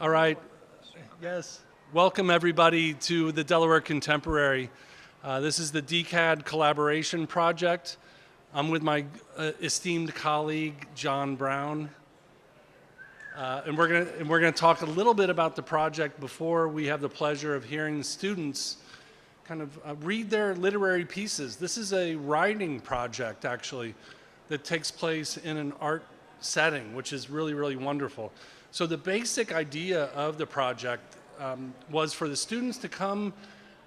All right. Yes. Welcome, everybody, to the Delaware Contemporary. This is the DCAD collaboration project. I'm with my esteemed colleague, John Brown. And we're gonna talk a little bit about the project before we have the pleasure of hearing the students kind of read their literary pieces. This is a writing project, actually, that takes place in an art setting, which is really, really wonderful. So the basic idea of the project was for the students to come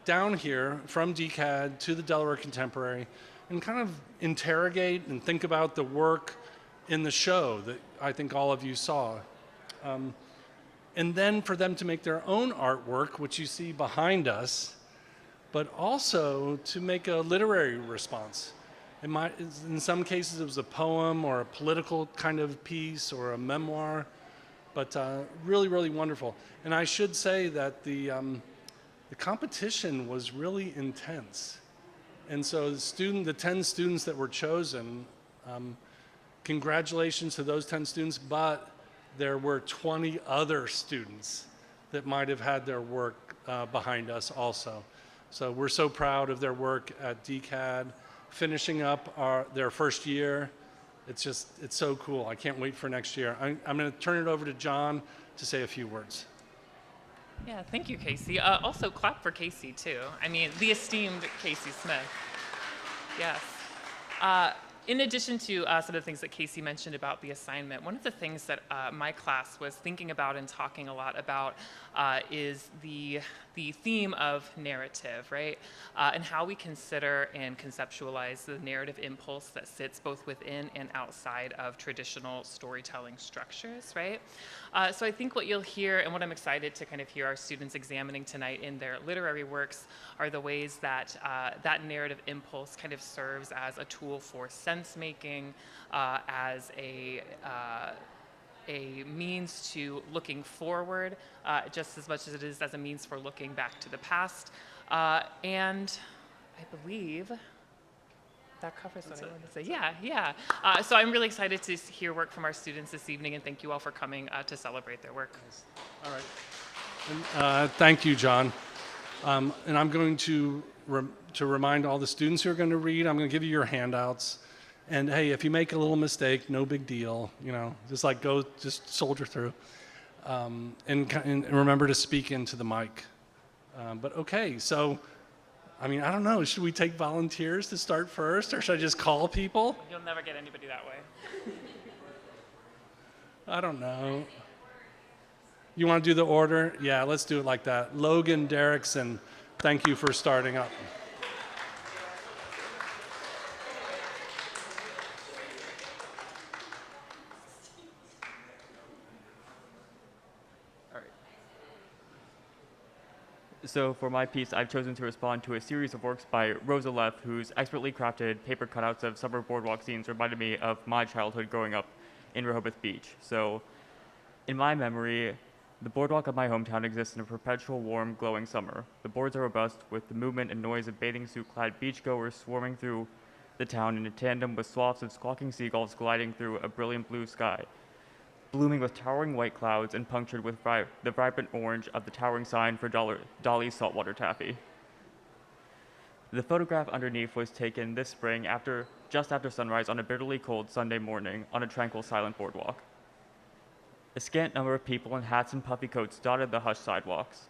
down here from DCAD to the Delaware Contemporary and kind of interrogate and think about the work in the show that I think all of you saw. And then for them to make their own artwork, which you see behind us, but also to make a literary response. In some cases, it was a poem or a political kind of piece or a memoir, but really, really wonderful. And I should say that the competition was really intense. And so the 10 students that were chosen, congratulations to those 10 students, but there were 20 other students that might have had their work behind us also. So we're so proud of their work at DCAD, finishing up their first year. It's so cool. I can't wait for next year. I'm going to turn it over to John to say a few words. Yeah, thank you, Casey. Also, clap for Casey, too. I mean, the esteemed Casey Smith. Yes. In addition to some of the things that Casey mentioned about the assignment, one of the things that my class was thinking about and talking a lot about is the theme of narrative, right? And how we consider and conceptualize the narrative impulse that sits both within and outside of traditional storytelling structures, right? So I think what you'll hear and what I'm excited to kind of hear our students examining tonight in their literary works are the ways that that narrative impulse kind of serves as a tool for sense making, as a means to looking forward, just as much as it is as a means for looking back to the past. And I believe that covers what I wanted to say. Yeah. So I'm really excited to hear work from our students this evening, and thank you all for coming to celebrate their work. All right. And, thank you, John. And I'm going to remind all the students who are going to read, I'm going to give you your handouts. And hey, if you make a little mistake, no big deal. Just soldier through. And remember to speak into the mic. But okay, so, I don't know, should we take volunteers to start first, or should I just call people? You'll never get anybody that way. I don't know. You want to do the order? Yeah, let's do it like that. Logan Derrickson, thank you for starting up. So for my piece, I've chosen to respond to a series of works by Rosa Leff, whose expertly crafted paper cutouts of summer boardwalk scenes reminded me of my childhood growing up in Rehoboth Beach. So in my memory, the boardwalk of my hometown exists in a perpetual warm, glowing summer. The boards are robust with the movement and noise of bathing suit-clad beachgoers swarming through the town in a tandem with swaths of squawking seagulls gliding through a brilliant blue sky, blooming with towering white clouds and punctured with the vibrant orange of the towering sign for Dolly's Saltwater Taffy. The photograph underneath was taken this spring just after sunrise on a bitterly cold Sunday morning on a tranquil, silent boardwalk. A scant number of people in hats and puffy coats dotted the hushed sidewalks.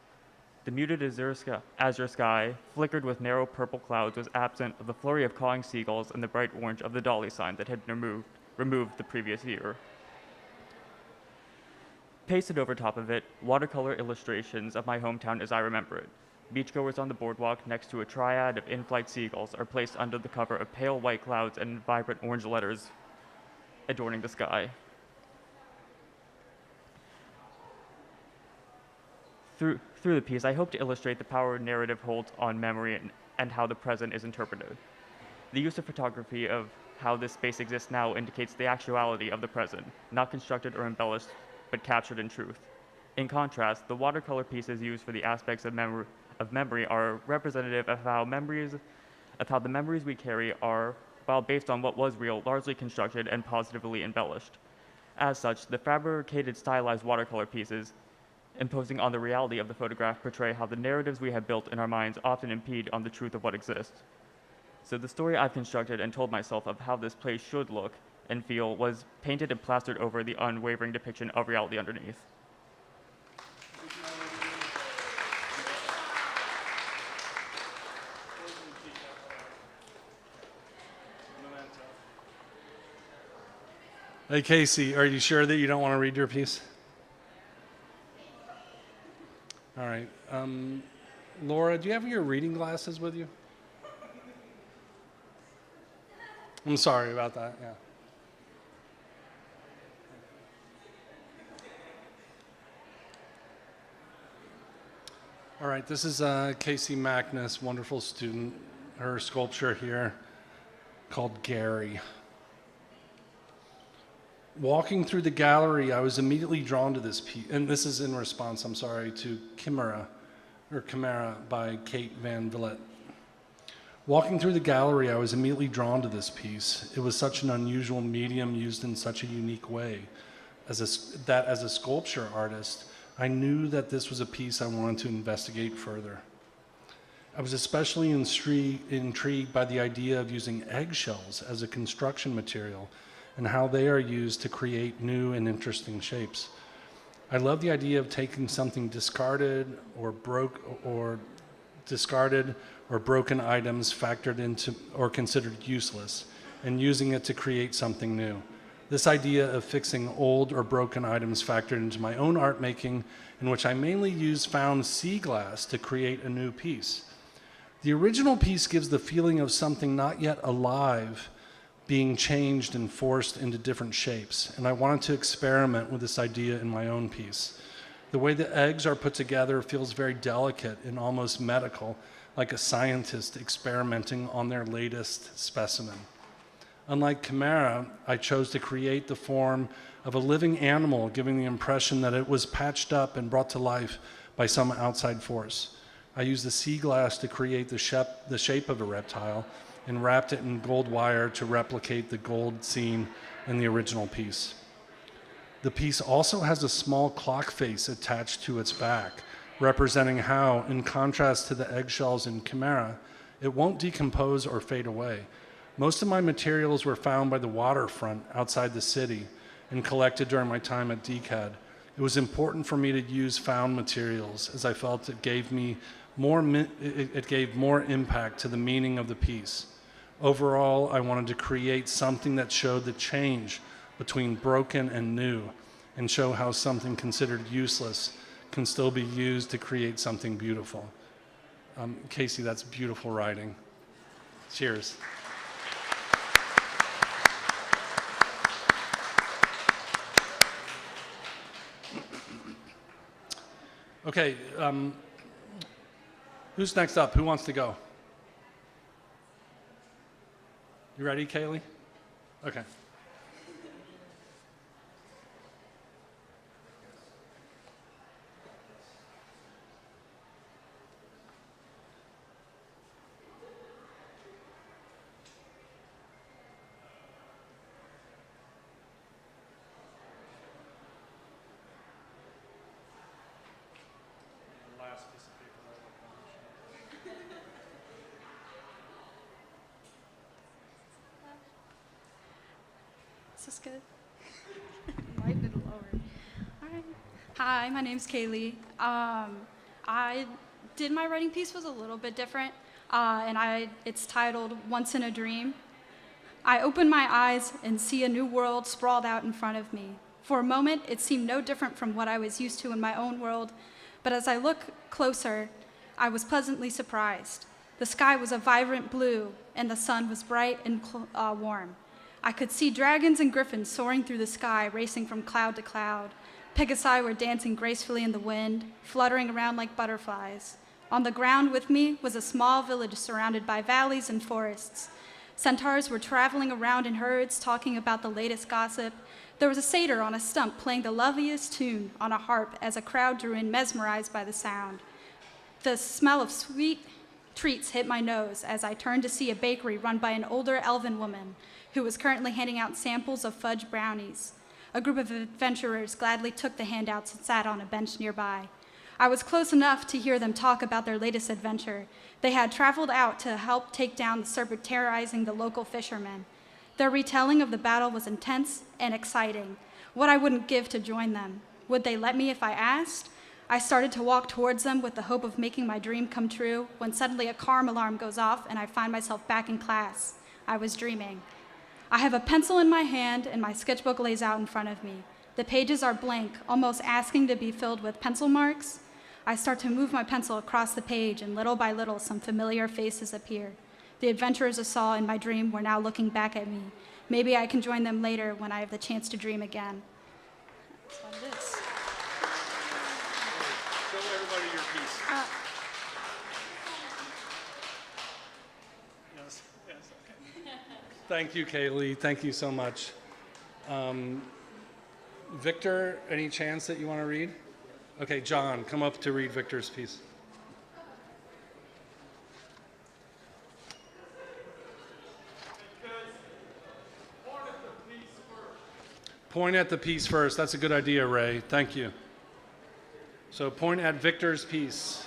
The muted azure sky, flickered with narrow purple clouds, was absent of the flurry of cawing seagulls and the bright orange of the Dolly sign that had been removed the previous year. Pasted over top of it, watercolor illustrations of my hometown as I remember it. Beachgoers on the boardwalk next to a triad of in-flight seagulls are placed under the cover of pale white clouds and vibrant orange letters adorning the sky. Through the piece, I hope to illustrate the power narrative holds on memory and how the present is interpreted. The use of photography of how this space exists now indicates the actuality of the present, not constructed or embellished, but captured in truth. In contrast, the watercolor pieces used for the aspects of memory are representative of how the memories we carry are, while based on what was real, largely constructed and positively embellished. As such, the fabricated stylized watercolor pieces imposing on the reality of the photograph portray how the narratives we have built in our minds often impede on the truth of what exists. So the story I've constructed and told myself of how this place should look and feel was painted and plastered over the unwavering depiction of reality underneath. Hey, Casey, are you sure that you don't want to read your piece? All right. Laura, do you have your reading glasses with you? I'm sorry about that, yeah. All right, this is Casey Magnus, wonderful student. Her sculpture here called Gary. Walking through the gallery, I was immediately drawn to this piece, and this is in response, I'm sorry, to Chimera by Kate Van Vliet. Walking through the gallery, I was immediately drawn to this piece. It was such an unusual medium used in such a unique way. As a sculpture artist, I knew that this was a piece I wanted to investigate further. I was especially intrigued by the idea of using eggshells as a construction material and how they are used to create new and interesting shapes. I love the idea of taking something discarded or broken items factored into or considered useless and using it to create something new. This idea of fixing old or broken items factored into my own art making, in which I mainly use found sea glass to create a new piece. The original piece gives the feeling of something not yet alive being changed and forced into different shapes, and I wanted to experiment with this idea in my own piece. The way the eggs are put together feels very delicate and almost medical, like a scientist experimenting on their latest specimen. Unlike Chimera, I chose to create the form of a living animal, giving the impression that it was patched up and brought to life by some outside force. I used the sea glass to create the shape of a reptile and wrapped it in gold wire to replicate the gold seen in the original piece. The piece also has a small clock face attached to its back, representing how, in contrast to the eggshells in Chimera, it won't decompose or fade away. Most of my materials were found by the waterfront outside the city and collected during my time at DCAD. It was important for me to use found materials, as I felt it gave more impact to the meaning of the piece. Overall, I wanted to create something that showed the change between broken and new, and show how something considered useless can still be used to create something beautiful. Casey, that's beautiful writing. Cheers. Okay, who's next up? Who wants to go? You ready, Kaylee? Okay. Last piece of paper. Is this good? Lighten it lower. All right. Hi, my name's Kaylee. I did my writing piece was a little bit different, and it's titled "Once in a Dream." I open my eyes and see a new world sprawled out in front of me. For a moment, it seemed no different from what I was used to in my own world, but as I look closer, I was pleasantly surprised. The sky was a vibrant blue, and the sun was bright and warm. I could see dragons and griffins soaring through the sky, racing from cloud to cloud. Pegasi were dancing gracefully in the wind, fluttering around like butterflies. On the ground with me was a small village surrounded by valleys and forests. Centaurs were traveling around in herds, talking about the latest gossip. There was a satyr on a stump playing the loveliest tune on a harp as a crowd drew in, mesmerized by the sound. The smell of sweet treats hit my nose as I turned to see a bakery run by an older elven woman who was currently handing out samples of fudge brownies. A group of adventurers gladly took the handouts and sat on a bench nearby. I was close enough to hear them talk about their latest adventure. They had traveled out to help take down the serpent terrorizing the local fishermen. Their retelling of the battle was intense and exciting. What I wouldn't give to join them. Would they let me if I asked? I started to walk towards them with the hope of making my dream come true when suddenly a car alarm goes off and I find myself back in class. I was dreaming. I have a pencil in my hand and my sketchbook lays out in front of me. The pages are blank, almost asking to be filled with pencil marks. I start to move my pencil across the page and little by little some familiar faces appear. The adventurers I saw in my dream were now looking back at me. Maybe I can join them later when I have the chance to dream again. That's what it is. Show everybody your piece. Yes, okay. Thank you, Kaylee. Thank you so much. Victor, any chance that you want to read? Okay, John, come up to read Victor's piece. Point at the piece first. That's a good idea, Ray. Thank you. So point at Victor's piece.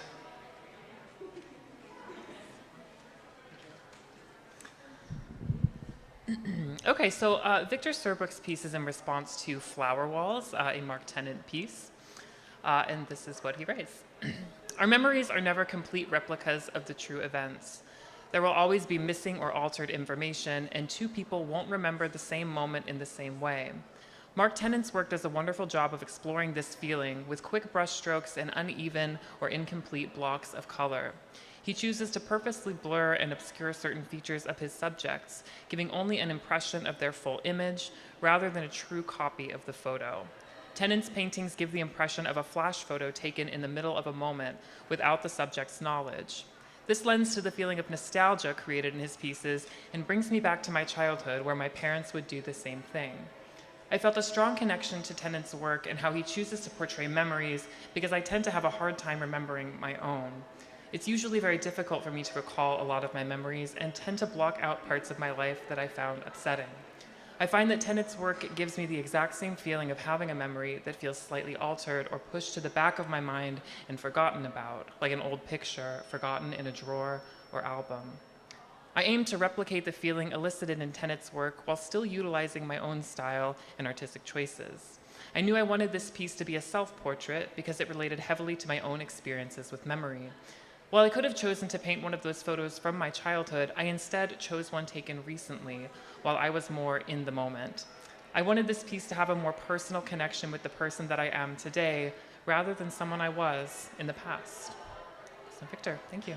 Okay, so Victor Serbrook's piece is in response to Flower Walls, a Mark Tennant piece. And this is what he writes. Our memories are never complete replicas of the true events. There will always be missing or altered information, and two people won't remember the same moment in the same way. Mark Tennant's work does a wonderful job of exploring this feeling with quick brushstrokes and uneven or incomplete blocks of color. He chooses to purposely blur and obscure certain features of his subjects, giving only an impression of their full image rather than a true copy of the photo. Tennant's paintings give the impression of a flash photo taken in the middle of a moment without the subject's knowledge. This lends to the feeling of nostalgia created in his pieces and brings me back to my childhood where my parents would do the same thing. I felt a strong connection to Tennant's work and how he chooses to portray memories because I tend to have a hard time remembering my own. It's usually very difficult for me to recall a lot of my memories and tend to block out parts of my life that I found upsetting. I find that Tennant's work gives me the exact same feeling of having a memory that feels slightly altered or pushed to the back of my mind and forgotten about, like an old picture forgotten in a drawer or album. I aim to replicate the feeling elicited in Tennant's work while still utilizing my own style and artistic choices. I knew I wanted this piece to be a self-portrait because it related heavily to my own experiences with memory. While I could have chosen to paint one of those photos from my childhood, I instead chose one taken recently while I was more in the moment. I wanted this piece to have a more personal connection with the person that I am today rather than someone I was in the past. So Victor, thank you.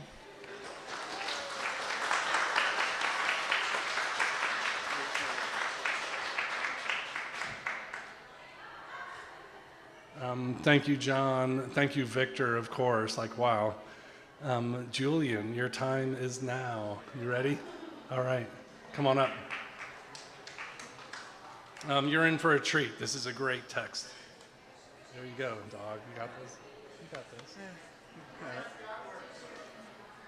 Thank you, John. Thank you, Victor, of course. Like, wow. Julian, your time is now. You ready? All right. Come on up. You're in for a treat. This is a great text. There you go, dog. You got this? You got this. All right.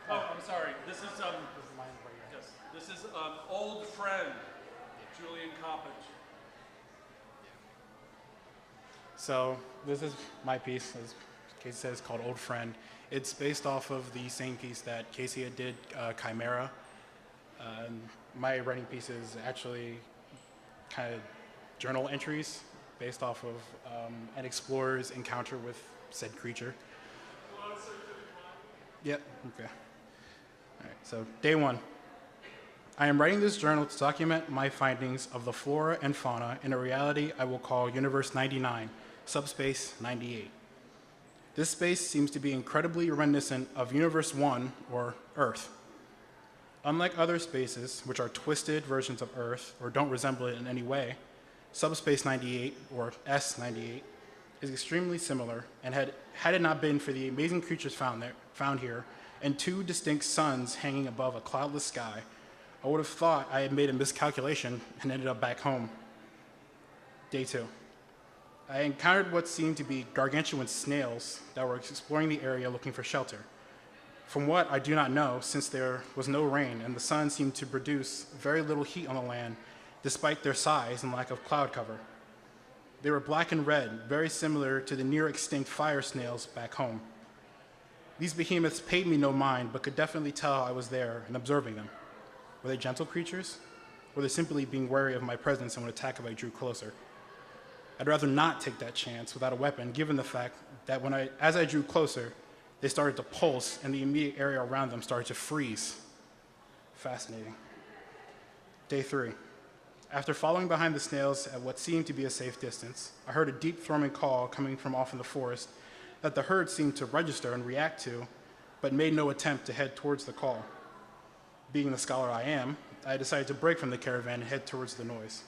Oh, I'm sorry. This is yes. This is old friend, Julian Coppage. So this is my piece, as Casey says, called Old Friend. It's based off of the same piece that Casey had did, Chimera. My writing piece is actually kind of journal entries based off of an explorer's encounter with said creature. Yep, okay. All right, so day one. I am writing this journal to document my findings of the flora and fauna in a reality I will call Universe 99, Subspace 98. This space seems to be incredibly reminiscent of Universe 1, or Earth. Unlike other spaces, which are twisted versions of Earth or don't resemble it in any way, Subspace 98, or S98, is extremely similar, and had it not been for the amazing creatures found here and two distinct suns hanging above a cloudless sky, I would have thought I had made a miscalculation and ended up back home. Day two. I encountered what seemed to be gargantuan snails that were exploring the area looking for shelter. From what I do not know, since there was no rain and the sun seemed to produce very little heat on the land despite their size and lack of cloud cover. They were black and red, very similar to the near-extinct fire snails back home. These behemoths paid me no mind, but could definitely tell I was there and observing them. Were they gentle creatures? Or were they simply being wary of my presence and would attack if I drew closer? I'd rather not take that chance without a weapon, given the fact that as I drew closer, they started to pulse and the immediate area around them started to freeze. Fascinating. Day 3. After following behind the snails at what seemed to be a safe distance, I heard a deep thrumming call coming from off in the forest that the herd seemed to register and react to, but made no attempt to head towards the call. Being the scholar I am, I decided to break from the caravan and head towards the noise.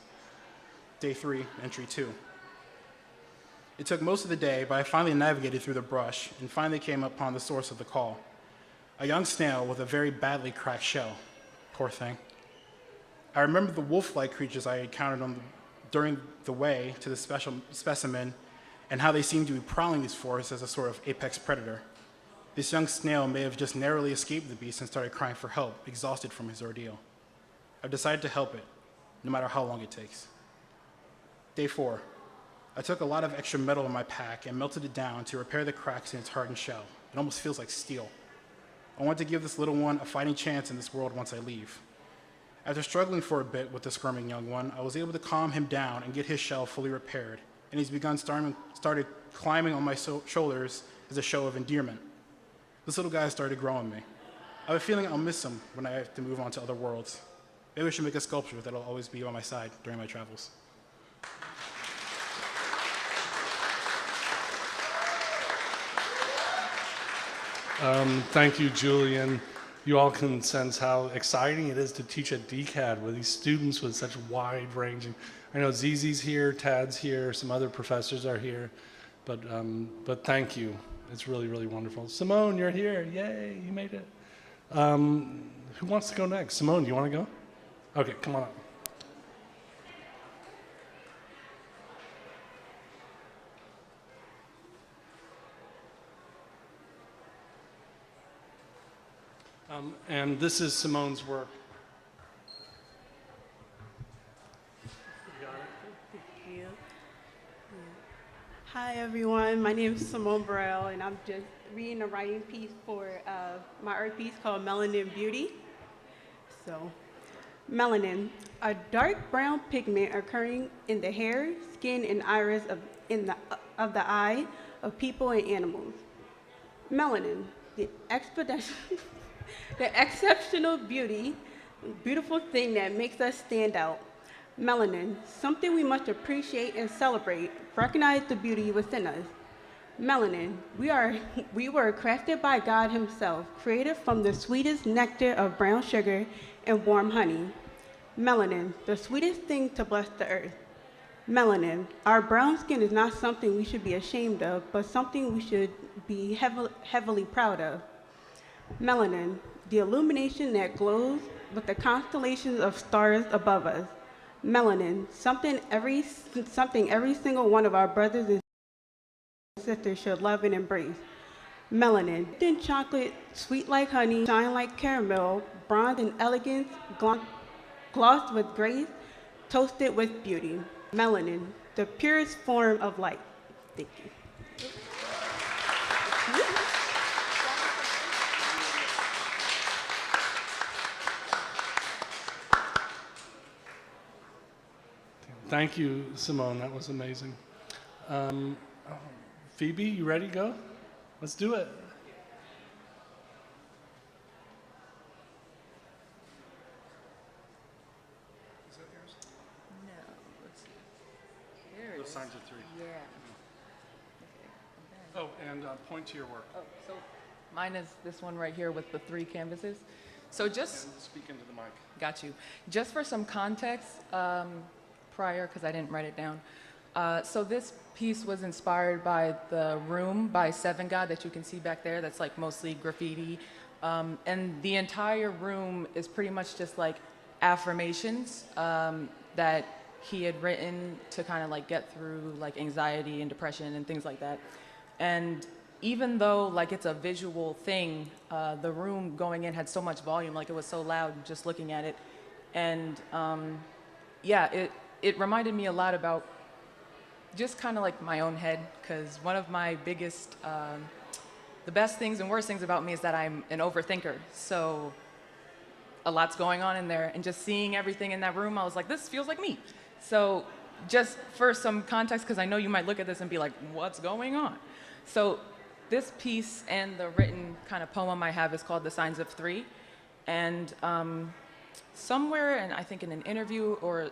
Day 3, entry 2. It took most of the day, but I finally navigated through the brush and finally came upon the source of the call. A young snail with a very badly cracked shell. Poor thing. I remembered the wolf-like creatures I had encountered during the way to the special specimen and how they seemed to be prowling these forests as a sort of apex predator. This young snail may have just narrowly escaped the beast and started crying for help, exhausted from his ordeal. I've decided to help it, no matter how long it takes. Day 4. I took a lot of extra metal in my pack and melted it down to repair the cracks in its hardened shell. It almost feels like steel. I want to give this little one a fighting chance in this world once I leave. After struggling for a bit with the squirming young one, I was able to calm him down and get his shell fully repaired, and he's started climbing on my shoulders as a show of endearment. This little guy started growing me. I have a feeling I'll miss him when I have to move on to other worlds. Maybe I should make a sculpture that'll always be by my side during my travels. Thank you, Julian. You all can sense how exciting it is to teach at DCAD with these students with such wide-ranging. I know Zizi's here, Tad's here, some other professors are here, but thank you. It's really, really wonderful. Simone, you're here. Yay, you made it. Who wants to go next? Simone, do you want to go? Okay, come on up. And this is Simone's work. Thank you. Hi, everyone. My name is Simone Burrell, and I'm just reading a writing piece for my art piece called Melanin Beauty. So, melanin, a dark brown pigment occurring in the hair, skin, and iris of the eye of people and animals. Melanin, the exceptional beautiful thing that makes us stand out. Melanin, something we must appreciate and celebrate, recognize the beauty within us. Melanin, we were crafted by God himself, created from the sweetest nectar of brown sugar and warm honey. Melanin, the sweetest thing to bless the earth. Melanin, our brown skin is not something we should be ashamed of, but something we should be heavily proud of. Melanin, the illumination that glows with the constellations of stars above us. Melanin, something every single one of our brothers and sisters should love and embrace. Melanin, thin chocolate, sweet like honey, shine like caramel, bronze in elegance, glossed with grace, toasted with beauty. Melanin, the purest form of light. Thank you. Thank you, Simone. That was amazing. Phoebe, you ready to go? Let's do it. Is that yours? No, let's see. There it Those is. signs are 3. Yeah. Okay. Oh, and point to your work. Oh, so mine is this one right here with the 3 canvases. So just, And speak into the mic. got you. Just for some context, prior, because I didn't write it down. So this piece was inspired by The Room by Seven God that you can see back there. That's like mostly graffiti. And the entire room is pretty much just like affirmations that he had written to kind of like get through like anxiety and depression and things like that. And even though like it's a visual thing, the room going in had so much volume, like it was so loud just looking at it. And yeah, it reminded me a lot about just kind of like my own head, because one of my biggest, the best things and worst things about me is that I'm an overthinker. So a lot's going on in there, and just seeing everything in that room, I was like, this feels like me. So just for some context, because I know you might look at this and be like, what's going on? So this piece and the written kind of poem I have is called The Signs of Three. And somewhere, and I think in an interview or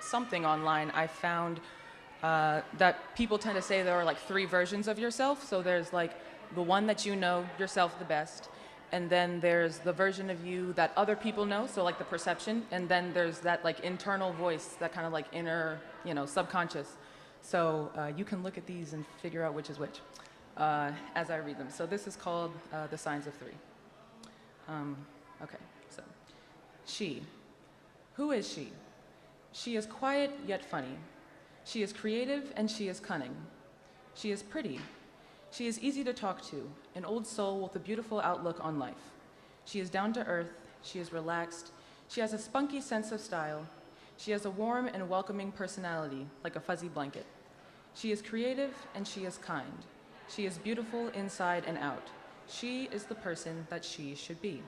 something online, I found that people tend to say there are like three versions of yourself. So there's like the one that you know yourself the best, and then there's the version of you that other people know, so like the perception, and then there's that like internal voice, that kind of like inner, subconscious. So you can look at these and figure out which is which as I read them. So this is called The Signs of Three. Okay, so she. Who is she? She is quiet yet funny. She is creative and she is cunning. She is pretty. She is easy to talk to, an old soul with a beautiful outlook on life. She is down to earth, she is relaxed, she has a spunky sense of style, she has a warm and welcoming personality, like a fuzzy blanket. She is creative and she is kind. She is beautiful inside and out. She is the person that she should be.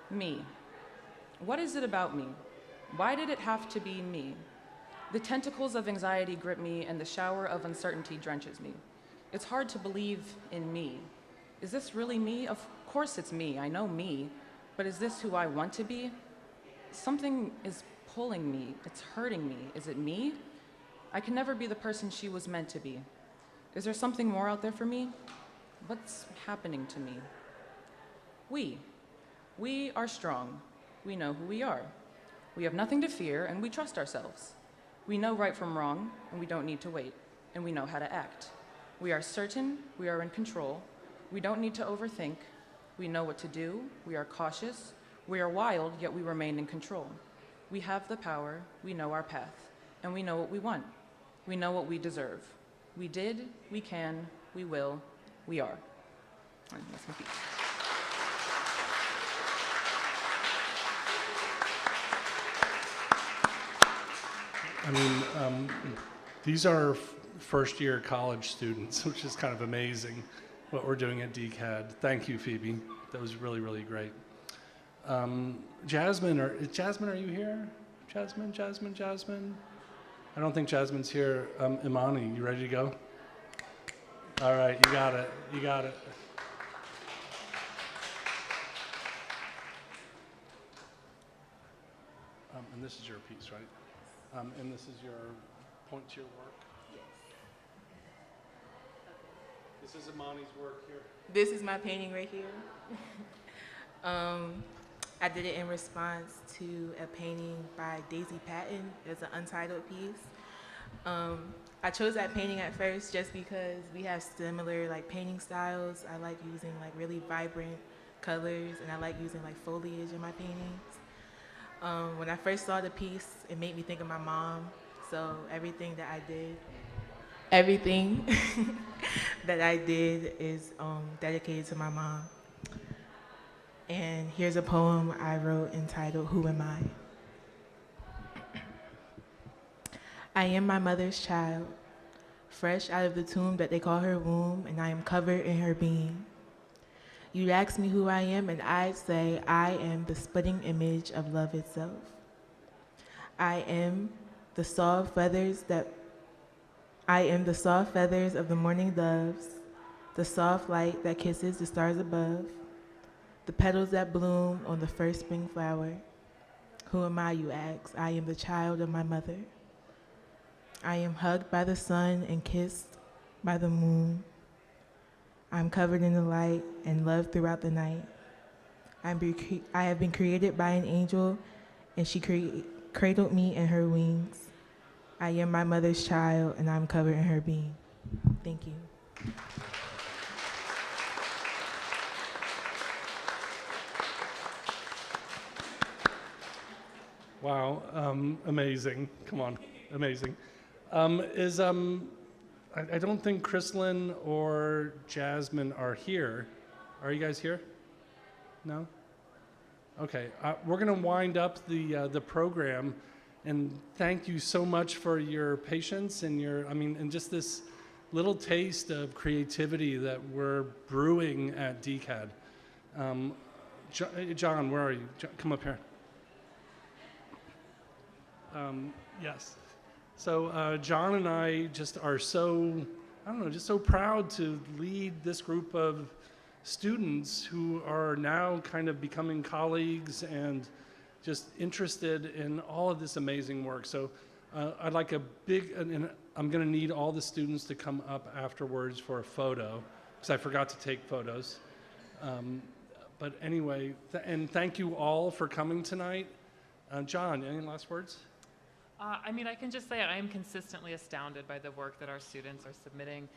Me. What is it about me? Why did it have to be me? The tentacles of anxiety grip me and the shower of uncertainty drenches me. It's hard to believe in me. Is this really me? Of course it's me, I know me, but is this who I want to be? Something is pulling me, it's hurting me. Is it me? I can never be the person she was meant to be. Is there something more out there for me? What's happening to me? We are strong. We know who we are. We have nothing to fear and we trust ourselves. We know right from wrong and we don't need to wait, and we know how to act. We are certain, we are in control, we don't need to overthink, we know what to do, we are cautious, we are wild, yet we remain in control. We have the power, we know our path, and we know what we want. We know what we deserve. We did, we can, we will, we are. And that's my piece. I mean, these are first-year college students, which is kind of amazing what we're doing at DCAD. Thank you, Phoebe. That was really, really great. Jasmine, are you here? Jasmine? I don't think Jasmine's here. Imani, you ready to go? All right, you got it. And this is your piece, right? And this is your point to your work? This is Imani's work here. This is my painting right here. I did it in response to a painting by Daisy Patton. It's an untitled piece. I chose that painting at first just because we have similar painting styles. I like using really vibrant colors, and I like using foliage in my paintings. When I first saw the piece, it made me think of my mom. So everything that I did is dedicated to my mom. And here's a poem I wrote entitled, Who Am I? I am my mother's child, fresh out of the tomb that they call her womb, and I am covered in her being. You'd ask me who I am, and I'd say I am the splitting image of love itself. I am the soft feathers of the morning doves, the soft light that kisses the stars above, the petals that bloom on the first spring flower. Who am I, you ask? I am the child of my mother. I am hugged by the sun and kissed by the moon. I'm covered in the light and loved throughout the night. I have been created by an angel, and she cradled me in her wings. I am my mother's child, and I'm covered in her being. Thank you. Wow, amazing. Come on, amazing. I don't think Chrislyn or Jasmine are here. Are you guys here? No? Okay, we're gonna wind up the program, And thank you so much for your patience and and just this little taste of creativity that we're brewing at DCAD. John, where are you? Come up here. Yes. So John and I just are so, just so proud to lead this group of students who are now kind of becoming colleagues and just interested in all of this amazing work. So I'd like a big, and I'm going to need all the students to come up afterwards for a photo, because I forgot to take photos. But anyway, and thank you all for coming tonight. John, any last words? I can just say I am consistently astounded by the work that our students are submitting,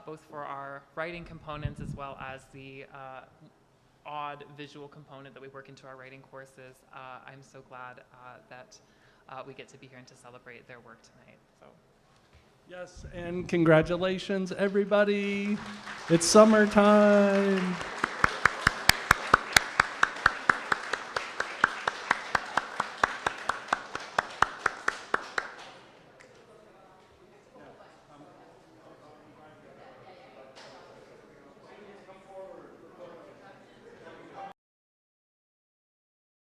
both for our writing components as well as the odd visual component that we work into our writing courses. I'm so glad that we get to be here and to celebrate their work tonight. So. Yes, and congratulations, everybody. It's summertime.